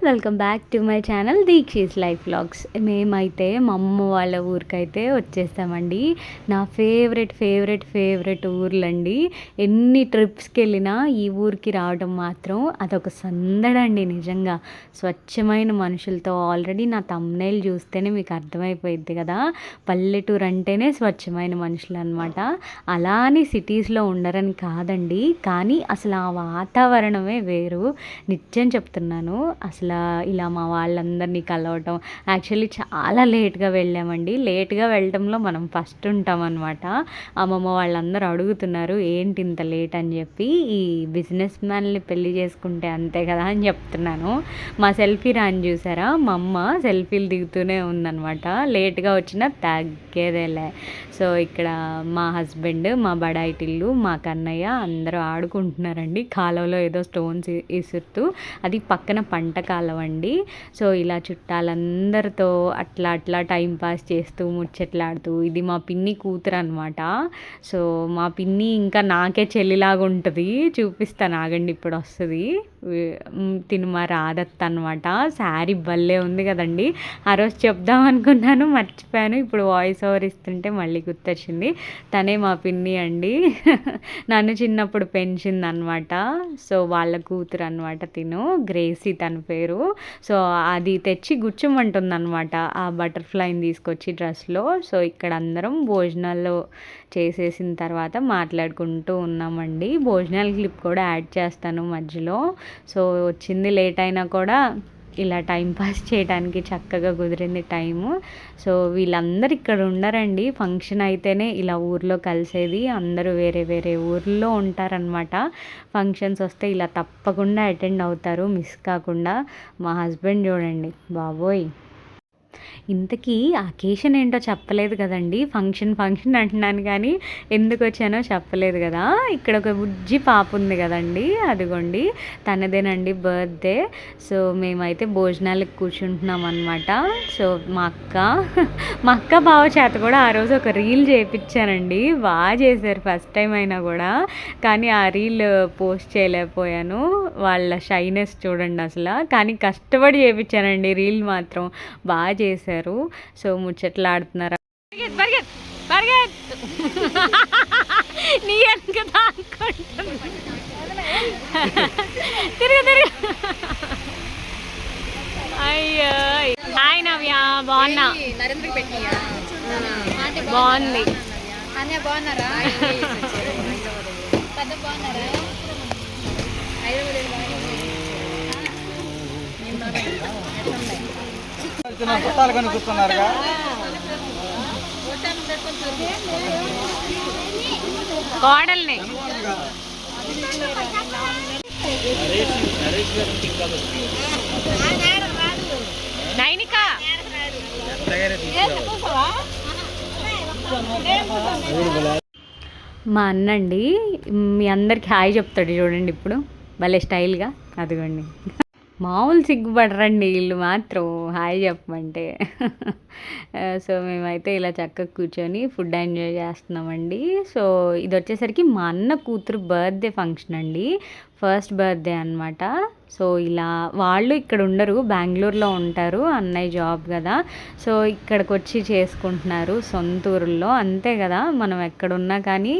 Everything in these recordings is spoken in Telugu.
Welcome back to my channel Dikshit life vlogs. మేమైతే మా అమ్మ వాళ్ళ ఊరికైతే వచ్చేస్తామండి. నా ఫేవరెట్ ఊర్లండి. ఎన్ని ట్రిప్స్కి వెళ్ళినా ఈ ఊరికి రావడం మాత్రం అదొక సందడండి. నిజంగా స్వచ్ఛమైన మనుషులతో. ఆల్రెడీ నా థంబ్నెయిల్ చూస్తేనే మీకు అర్థమైపోయింది కదా, పల్లెటూరు అంటేనే స్వచ్ఛమైన మనుషులు అనమాట. అలా అని సిటీస్లో ఉండరని కాదండి, కానీ అసలు ఆ వాతావరణమే వేరు. నిజం చెప్తున్నాను. అసలు ఇలా మా వాళ్ళందరినీ కలవటం, యాక్చువల్లీ చాలా లేట్గా వెళ్ళామండి. లేట్గా వెళ్ళటంలో మనం ఫస్ట్ ఉంటామన్నమాట. అమ్మమ్మ వాళ్ళందరూ అడుగుతున్నారు ఏంటి ఇంత లేట్ అని చెప్పి. ఈ బిజినెస్ మ్యాన్ని పెళ్లి చేసుకుంటే అంతే కదా అని చెప్తున్నాను. మా సెల్ఫీ రాని చూసారా, మా అమ్మ సెల్ఫీలు దిగుతూనే ఉందన్నమాట. లేట్గా వచ్చినా తగ్గేదేలే. సో ఇక్కడ మా హస్బెండ్, మా బడాయి టిల్లు, మా కన్నయ్య అందరూ ఆడుకుంటున్నారండి. కాలువలో ఏదో స్టోన్స్ ఇసురుతూ. అది పక్కన పంట కాలం అండి. సో ఇలా చుట్టాలందరితో అట్లా టైం పాస్ చేస్తూ ముచ్చట్లాడుతూ. ఇది మా పిన్ని కూతురు అనమాట. సో మా పిన్ని ఇంకా నాకే చెల్లిలాగా ఉంటుంది. చూపిస్తాను ఆగండి, ఇప్పుడు వస్తుంది. తిను మా రాధత్త అనమాట. శారీ భలే ఉంది కదండి. ఆ రోజు చెప్దాం అనుకున్నాను, మర్చిపోయాను. ఇప్పుడు వాయిస్ ఓవర్ ఇస్తుంటే మళ్ళీ గుర్తొచ్చింది. తనే మా పిన్ని అండి. నన్ను చిన్నప్పుడు పెంచింది అనమాట. సో వాళ్ళ కూతురు అనమాట తిను, గ్రేసీ తన పేరు. సో అది తెచ్చి గుచ్చమంటుంది అనమాట, ఆ బటర్ఫ్లైని తీసుకొచ్చి డ్రెస్లో. సో ఇక్కడ అందరం భోజనాలు చేసేసిన తర్వాత మాట్లాడుకుంటూ ఉన్నామండి. భోజనాల క్లిప్ కూడా యాడ్ చేస్తాను మధ్యలో. సో వచ్చింది లేట్ అయినా కూడా ఇలా టైంపాస్ చేయడానికి చక్కగా కుదిరింది టైము. సో వీళ్ళందరూ ఇక్కడ ఉండరండి. ఫంక్షన్ అయితేనే ఇలా ఊర్లో కలిసేది. అందరూ వేరే ఊర్లో ఉంటారనమాట. ఫంక్షన్స్ వస్తే ఇలా తప్పకుండా అటెండ్ అవుతారు, మిస్ కాకుండా. మా హస్బెండ్ చూడండి బాబోయ్, ఇంతకీ అకేషన్ ఏంటో చెప్పలేదు కదండి. ఫంక్షన్ అంటున్నాను కానీ ఎందుకు వచ్చానో చెప్పలేదు కదా. ఇక్కడ ఒక బుజ్జి పాప ఉంది కదండి, అదిగోండి తనదేనండి బర్త్డే. సో మేమైతే భోజనాలకు కూర్చుంటున్నాం అనమాట. సో మా అక్క బావ చేత కూడా ఆ రోజు ఒక రీల్ చేయించానండి. బాగా చేశారు ఫస్ట్ టైం అయినా కూడా, కానీ ఆ రీల్ పోస్ట్ చేయలేకపోయాను. వాళ్ళ షైనెస్ చూడండి అసలు. కానీ కష్టపడి చేయించానండి రీల్ మాత్రం. బాగా చేశారు. సో ముచ్చట్లు ఆడుతున్నారు. నీ వెనక అయ్యో హాయ్ నవ్య, బాగున్నా? బాగుంది. కోడల్ని నైనిక మా అన్నండి మీ అందరికి హాయ్ చెప్తాడు చూడండి ఇప్పుడు భలే స్టైల్గా. అదిగోండి, మామూలు సిగ్గుపడరండి వీళ్ళు మాత్రం హాయ్ చెప్పమంటే. సో మేమైతే ఇలా చక్కగా కూర్చొని ఫుడ్ ఎంజాయ్ చేస్తున్నామండి. సో ఇది వచ్చేసరికి మా అన్న కూతురు బర్త్డే ఫంక్షన్ అండి, ఫస్ట్ బర్త్డే అనమాట. సో ఇలా వాళ్ళు ఇక్కడ ఉండరు, బెంగళూరులో ఉంటారు, అన్నయ్య జాబ్ కదా. సో ఇక్కడికి వచ్చి చేసుకుంటున్నారు సొంత ఊరుల్లో. అంతే కదా, మనం ఎక్కడున్నా కానీ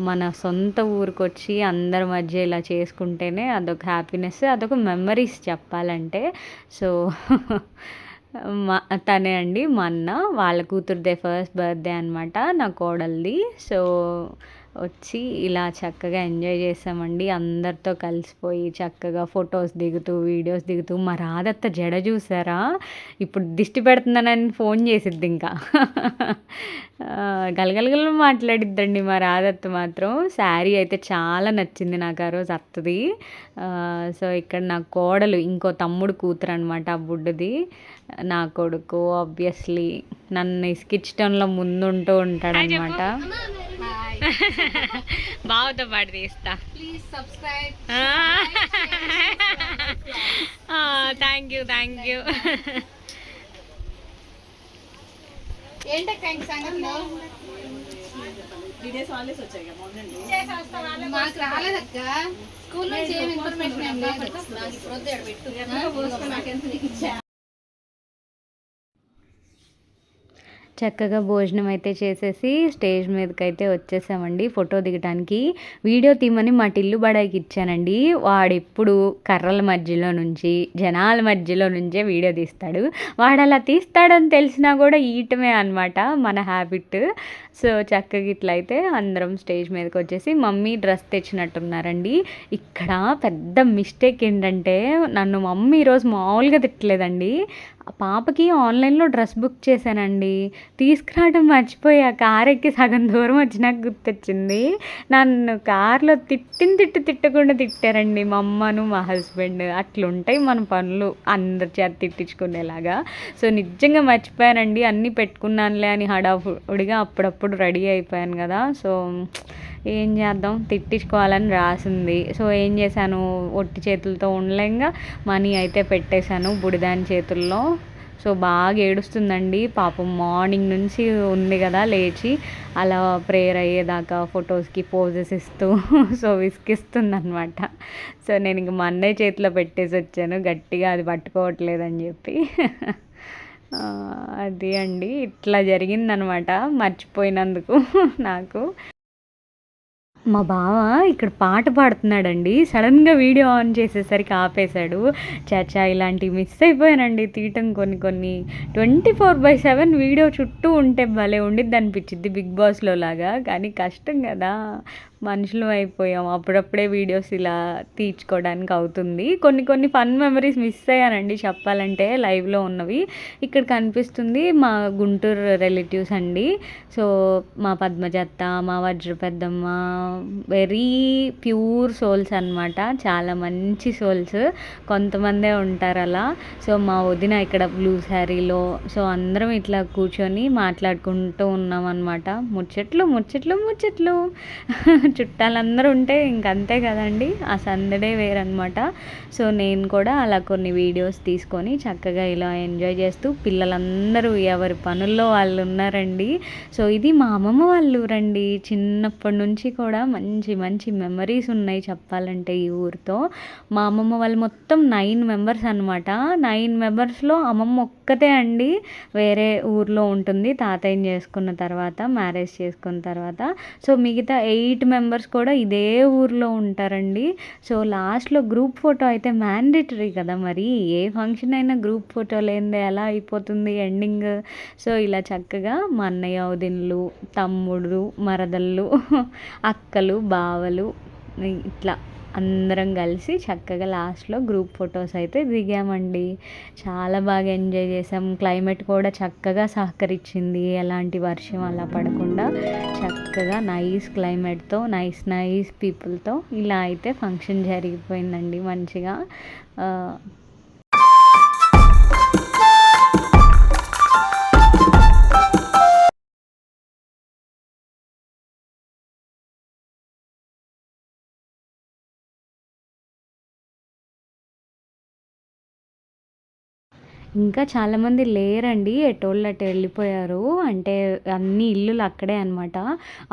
మన సొంత ఊరికి వచ్చి అందరి మధ్య ఇలా చేసుకుంటేనే అదొక హ్యాపీనెస్, అదొక మెమరీస్ చెప్పాలంటే. సో తనే అండి మా అన్న, వాళ్ళ కూతురుదే ఫస్ట్ బర్త్డే అనమాట, నా కోడలిది. సో వచ్చి ఇలా చక్కగా ఎంజాయ్ చేసామండి. అందరితో కలిసిపోయి చక్కగా ఫొటోస్ దిగుతూ వీడియోస్ దిగుతూ. మా రాధత్త జడ చూసారా, ఇప్పుడు దిష్టి పెడుతుందని ఫోన్ చేసిద్ది ఇంకా. గలగలగల మాట్లాడిద్దండి మా రాధత్త మాత్రం. శారీ అయితే చాలా నచ్చింది నాకు ఆ రోజు అత్తది. సో ఇక్కడ నా కోడలు, ఇంకో తమ్ముడు కూతురు అనమాట ఆ బుడ్డది, నా కొడుకు. ఆబ్వియస్లీ నన్ను ఇసుకిచ్చటంలో ముందుంటూ ఉంటాడనమాట. బావతో పాటు తీస్తా. Please subscribe. Thank you. ఏంటక్క సంగతిలో మాకు రాలేదక్క స్కూల్ నుంచి ఏం ఇన్ఫర్మేషన్ ఏం లేదు. చక్కగా భోజనం అయితే చేసేసి స్టేజ్ మీదకి అయితే వచ్చేసామండి ఫోటో దిగడానికి. వీడియో తీయమని మా టిల్లు బడాయికి ఇచ్చానండి. వాడెప్పుడు కర్రల మధ్యలో నుంచి జనాల మధ్యలో నుంచే వీడియో తీస్తాడు. వాడు అలా తీస్తాడని తెలిసినా కూడా ఈయటమే అనమాట మన హ్యాబిట్. సో చక్కగా ఇట్లా అయితే అందరం స్టేజ్ మీదకి వచ్చేసి మమ్మీ డ్రెస్ తెచ్చినట్టున్నారండి. ఇక్కడ పెద్ద మిస్టేక్ ఏంటంటే నన్ను మమ్మీ ఈరోజు మామూలుగా తిట్టలేదండి. పాపకి ఆన్లైన్లో డ్రెస్ బుక్ చేశానండి. తీసుకురావడం మర్చిపోయా. కార్ ఎక్కి సగం దూరం వచ్చినాక గుర్తొచ్చింది. నన్ను కార్లో తిట్టకుండా తిట్టారండి మా అమ్మను మా హస్బెండ్. అట్లుంటాయి మన పనులు అందరి చేత తిట్టించుకునేలాగా. సో నిజంగా మర్చిపోయానండి. అన్నీ పెట్టుకున్నానులే అని హడావుడిగా అప్పుడప్పుడు రెడీ అయిపోయాను కదా. సో ఏం చేద్దాం, తిట్టించుకోవాలని రాసింది. సో ఏం చేశాను, ఒట్టి చేతులతో ఉండలేంగా మనీ అయితే పెట్టేశాను బుడిదాని చేతుల్లో. సో బాగా ఏడుస్తుందండి పాపం. మార్నింగ్ నుంచి ఉంది కదా లేచి అలా ప్రేయర్ అయ్యేదాకా ఫొటోస్కి పోజెస్ ఇస్తూ సో విసిగిస్తుంది అనమాట. సో నేను ఇంక మా అన్నయ్య చేతిలో పెట్టేసి వచ్చాను గట్టిగా, అది పట్టుకోవట్లేదని చెప్పి. అది అండి ఇట్లా జరిగిందనమాట మర్చిపోయినందుకు నాకు. మా బావ ఇక్కడ పాట పాడుతున్నాడండి. సడన్గా వీడియో ఆన్ చేసేసరికి ఆపేశాడు. చాచా ఇలాంటివి మిస్ అయిపోయానండి తీయటం. కొన్ని 24/7 వీడియో చుట్టూ ఉంటే భలే ఉండిద్ది అనిపించింది బిగ్ బాస్లో లాగా. కానీ కష్టం కదా, మనుషులు అయిపోయాం. అప్పుడప్పుడే వీడియోస్ ఇలా తీర్చుకోవడానికి అవుతుంది. కొన్ని ఫన్ మెమరీస్ మిస్ అయ్యానండి చెప్పాలంటే లైవ్లో ఉన్నవి. ఇక్కడ కనిపిస్తుంది మా గుంటూరు రిలేటివ్స్ అండి. సో మా పద్మజత్త, మా వజ్ర పెద్దమ్మ వెరీ ప్యూర్ సోల్స్ అనమాట. చాలా మంచి సోల్స్. కొంతమందే ఉంటారు అలా. సో మా వదిన ఇక్కడ బ్లూ శారీలో. సో అందరం ఇట్లా కూర్చొని మాట్లాడుకుంటూ ఉన్నాం అనమాట. ముచ్చట్లు చుట్టాలందరూ ఉంటే ఇంకంతే కదండి, ఆ సందడే వేరనమాట. సో నేను కూడా అలా కొన్ని వీడియోస్ తీసుకొని చక్కగా ఇలా ఎంజాయ్ చేస్తూ, పిల్లలందరూ ఎవరి పనుల్లో వాళ్ళు ఉన్నారండి. సో ఇది మా అమ్మమ్మ వాళ్ళ ఊరండి. చిన్నప్పటి నుంచి కూడా మంచి మెమరీస్ ఉన్నాయి చెప్పాలంటే ఈ ఊరితో. మా అమ్మమ్మ వాళ్ళు మొత్తం 9 మెంబర్స్ అనమాట. 9 మెంబర్స్లో అమ్మమ్మ ఒక్కతే అండి వేరే ఊర్లో ఉంటుంది తాతయ్యని చేసుకున్న తర్వాత, మ్యారేజ్ చేసుకున్న తర్వాత. సో మిగతా 8 మెంబర్స్ కూడా ఇదే ఊర్లో ఉంటారండి. సో లాస్ట్లో గ్రూప్ ఫోటో అయితే మ్యాండేటరీ కదా, మరి ఏ ఫంక్షన్ అయినా గ్రూప్ ఫోటో లేనిదే ఎలా అయిపోతుంది ఎండింగ్. సో ఇలా చక్కగా మా అన్నయ్య, వదినలు, తమ్ముడు, మరదళ్ళు, అక్కలు, బావలు ఇట్లా అందరం కలిసి చక్కగా లాస్ట్లో గ్రూప్ ఫొటోస్ అయితే దిగామండి. చాలా బాగా ఎంజాయ్ చేసాం. క్లైమేట్ కూడా చక్కగా సహకరించింది. ఎలాంటి వర్షం అలా పడకుండా చక్కగా నైస్ క్లైమేట్తో నైస్ పీపుల్తో ఇలా అయితే ఫంక్షన్ జరిగిపోయిందండి మంచిగా. ఇంకా చాలామంది లేరండి, ఎటోళ్ళు అటు వెళ్ళిపోయారు. అంటే అన్ని ఇల్లులు అక్కడే అనమాట.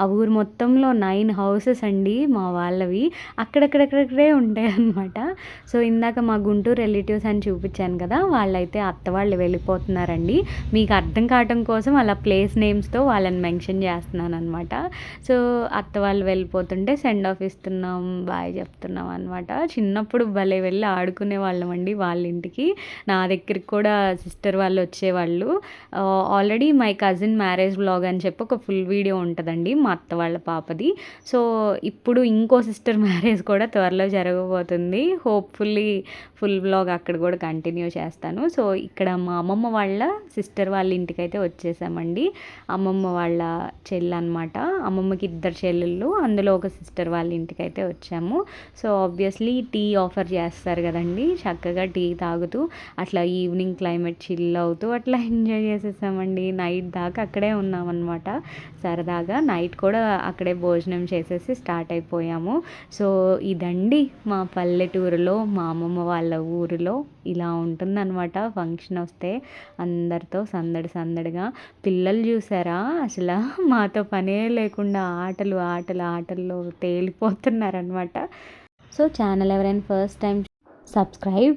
ఆ ఊరు మొత్తంలో 9 హౌసెస్ అండి మా వాళ్ళవి. అక్కడక్కడక్కడే ఉంటాయి అనమాట. సో ఇందాక మా గుంటూరు రిలేటివ్స్ అని చూపించాను కదా, వాళ్ళైతే అత్త వాళ్ళు వెళ్ళిపోతున్నారండి. మీకు అర్థం కావటం కోసం అలా ప్లేస్ నేమ్స్తో వాళ్ళని మెన్షన్ చేస్తున్నాను అనమాట. సో అత్త వాళ్ళు వెళ్ళిపోతుంటే సెండ్ ఆఫ్ ఇస్తున్నాం, బాయ్ చెప్తున్నాం అనమాట. చిన్నప్పుడు భలే వెళ్ళి ఆడుకునే వాళ్ళం అండి వాళ్ళ ఇంటికి. నా దగ్గరికి కూడా సిస్టర్ వాళ్ళు వచ్చేవాళ్ళు. Already my cousin marriage vlog అని చెప్పి ఒక ఫుల్ వీడియో ఉంటుందండి మా అత్త వాళ్ళ పాపది. సో ఇప్పుడు ఇంకో సిస్టర్ మ్యారేజ్ కూడా త్వరలో జరగబోతుంది. హోప్ఫుల్లీ ఫుల్ వ్లాగ్ అక్కడ కూడా కంటిన్యూ చేస్తాను. సో ఇక్కడ మా అమ్మమ్మ వాళ్ళ సిస్టర్ వాళ్ళ ఇంటికి అయితే వచ్చేసామండి. అమ్మమ్మ వాళ్ళ చెల్లి అనమాట. అమ్మమ్మకి 2 చెల్లెళ్ళు, అందులో ఒక సిస్టర్ వాళ్ళ ఇంటికి అయితే వచ్చాము. సో ఆబ్వియస్లీ టీ ఆఫర్ చేస్తారు కదండి, చక్కగా టీ తాగుతూ అట్లా ఈవినింగ్ క్లైమేట్ చిల్ అవుతూ అట్లా ఎంజాయ్ చేసేసామండి. నైట్ దాకా అక్కడే ఉన్నామన్నమాట. సరదాగా నైట్ కూడా అక్కడే భోజనం చేసేసి స్టార్ట్ అయిపోయాము. సో ఇదండి మా పల్లెటూరులో మా అమ్మమ్మ వాళ్ళ ఊరిలో ఇలా ఉంటుందన్నమాట. ఫంక్షన్ వస్తే అందరితో సందడి సందడిగా. పిల్లలు చూసారా అసలు మాతో పనే లేకుండా ఆటల్లో తేలిపోతున్నారనమాట. సో ఛానల్ ఎవరైనా ఫస్ట్ టైం సబ్స్క్రైబ్.